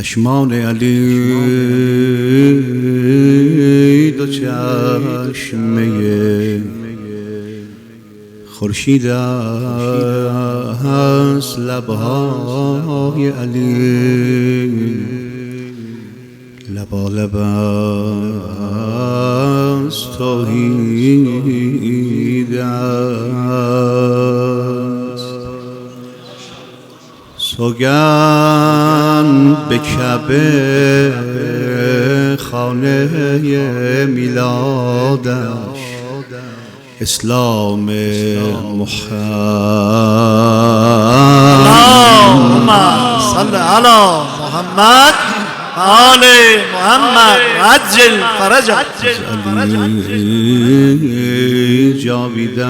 چشمان علی دو چشمه خورشید است، لبهای علی لبالب است، توحید است. سوگند به کعبه خانه میلادش، اسلام محمد. اللهم صل علی محمد آل محمد عجل فرجه. علی جاویده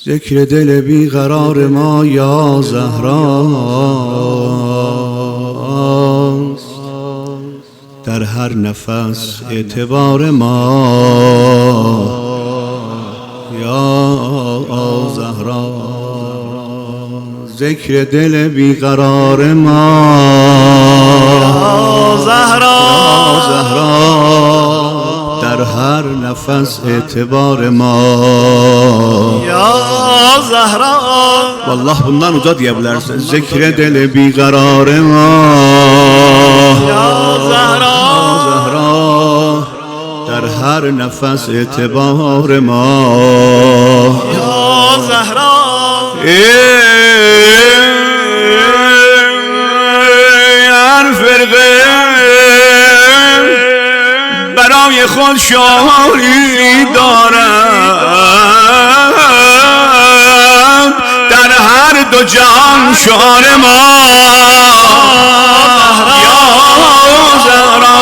ذکر دل بیقرار ما یا زهراست، در هر نفس اعتبار ما یا زهرا. ذکر دل بیقرار ما یا زهرا، در هر نفس اعتبار ما یا زهرا. والله bundan uca diyebilirsin. Zikre deli بیقرار ما یا زهرا، در هر نفس اعتبار ما یا زهرا. هر فرقه برای خود شعاری دارد، در هر دو جهان شعار ما یا زهرا.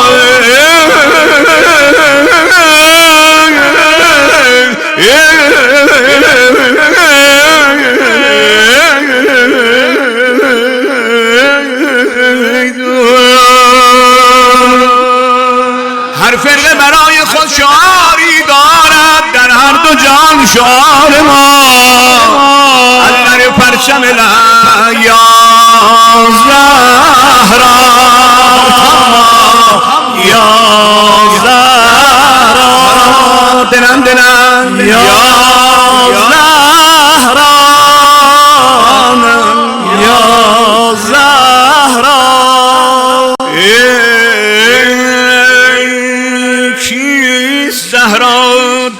هر فرقه برای خود شعاری دارد، در هر دو جان شعار ما اندر پرچم لا یا زهرا، یا زهرا. دلم دلم یا زهرا، یا زهرا. زهرا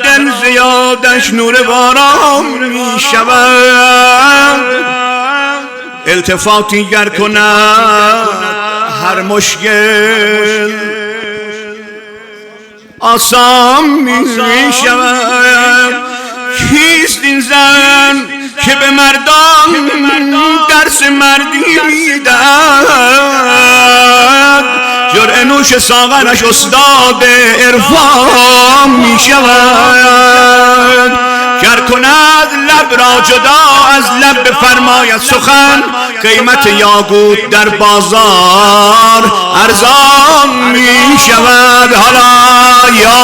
دل زیادش نور باران می شود، التفاتی گر کند هر مشکل آسان می شود. کیست این زن که به مردان درس مردی میدهد، جرعه نوش ساغرش استاد عرفان می شود. گر کند لب را جدا از لب بفرماید سخن، قیمت یاقوت در بازار ارزان می شود. حالا یا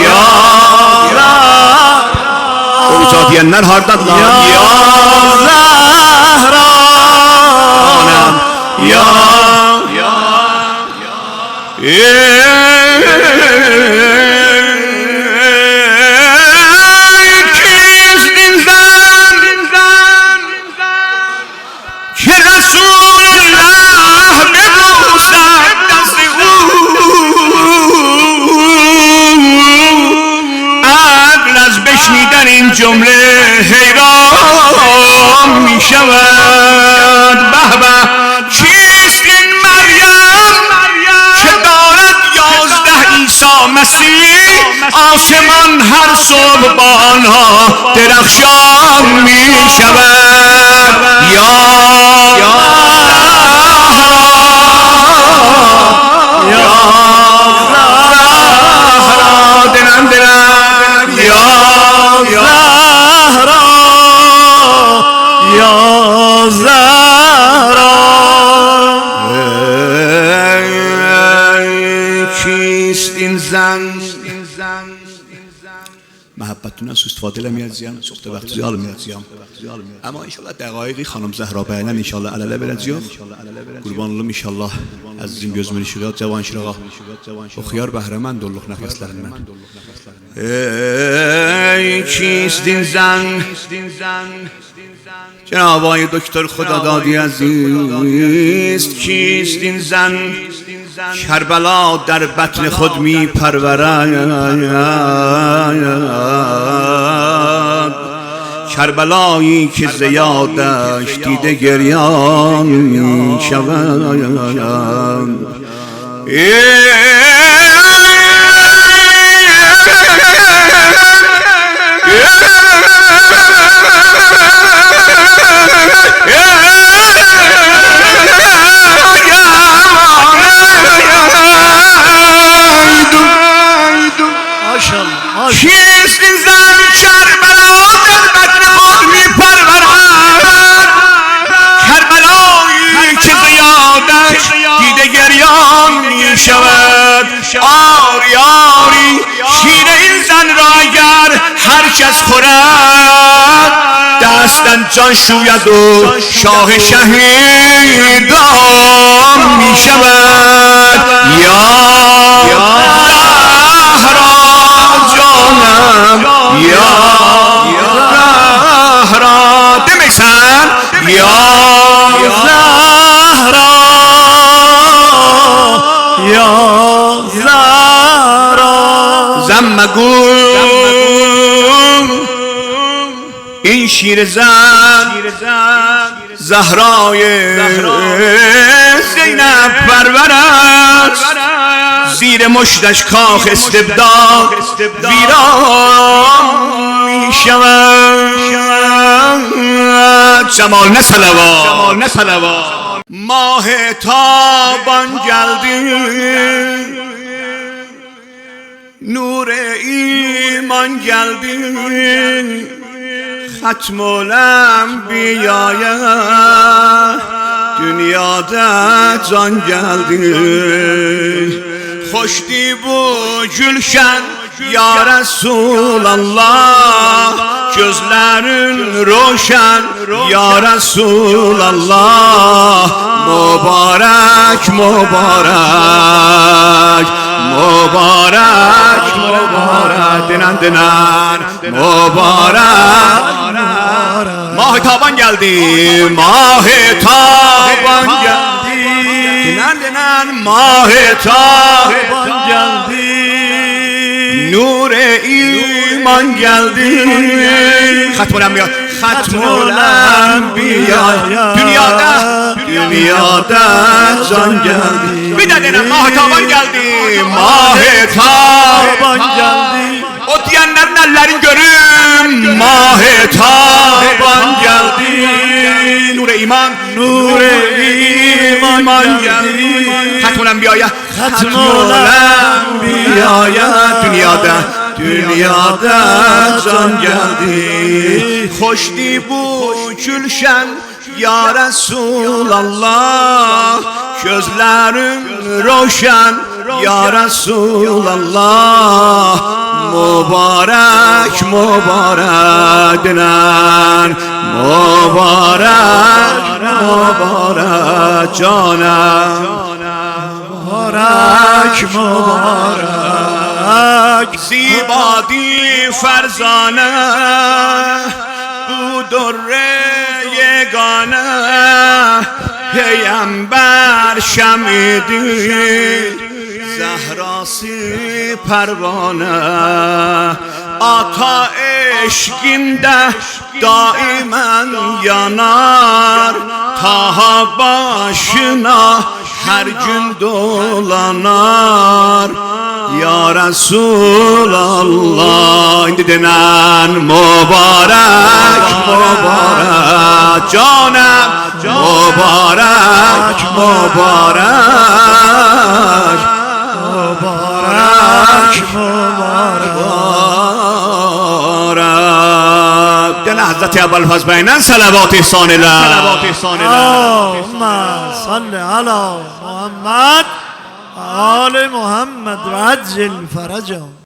یا diyenler hardan lan ya Zahra, ya kizdin zan ki Resulullah bebusad dast o عقل از بشنیدن این جمله حیران می شود. به به کیست این مریم که دارد 11 عیسی مسیح، آسمان هر صبح با آنها درخشان می شود. یا دلم یا زهرا، یا زهرا. کیست این زن محبتتون استفاده لمیازیم سخت وقت زیال میازیم اما انشالله دقایقی خانم زهرا بیانن انشالله علاله برزیو قربان olum inşallah azizim gözümün ışığı cavan şırağa oxuyar bəhrəmən dolluq nəfəslərindən ey کیستین زن جناب آقای دکتر خدادادی عزیز کیستین زن کربلا در بطن خود می پرورد کربلایی که زیادش دیده گریان می شود کیستین زن کربلا در بطن خود می پرورد کربلایی که زیادش دیده گریان می شود آری آری شیر این زن را اگر هر کس خورد دستن جان شوید و شاه شهیدان می شود یا یا زهرا دمیسن یا زهرا یا زهرا زمگو این شیر زن زهرای زینب پرور است زیر مشتش کاخ استبداد ویران می شود جمال نه صلوات ماه تابان جلدی نور ایمان جلدی ختم الانبیاء dünyada can geldi Hoşdi bu gülşen ya Resulallah Gözlerin roşen ya Resulallah Mübarek mübarek Mübarek mübarek Dinen dinen mübarek Mah-ı Taban geldi Mah-ı Taban geldi Dinen dinen Mah-ı Taban geldi Nur-i iman geldi Hatm-ül Enbiya Hatm-ül Enbiya Dünyada can geldi Bir de dinen Mah-ı Taban geldi Mah-ı Taban geldi O diyenlerin ellerin görün Mah-ı Taban geldi Nur-i iman geldi Hatm-ül Enbiya'ya Hatm-ül Enbiya'ya Dünyada can geldi Hoşdi bu gülşen ya Resulallah Gözlerin roşen ya Resulallah Mübarek mübarek dinen Mübarek mübarek canım Mübarek mübarek Zibadi ferzane Bu durre yegane Peygamber şemidi Zehrası pervane Ata eşkinde daimen yanar Taha başına her gün dolanar Ya Resulallah İndi denen mübarek mübarek Canım mübarek mübarek Mübarek mübarek Dene Hazreti Ebulfazl Bey'den salavat ihsan ile Allahümme salli ala Muhammed Ali Muhammed ve aczil feracahum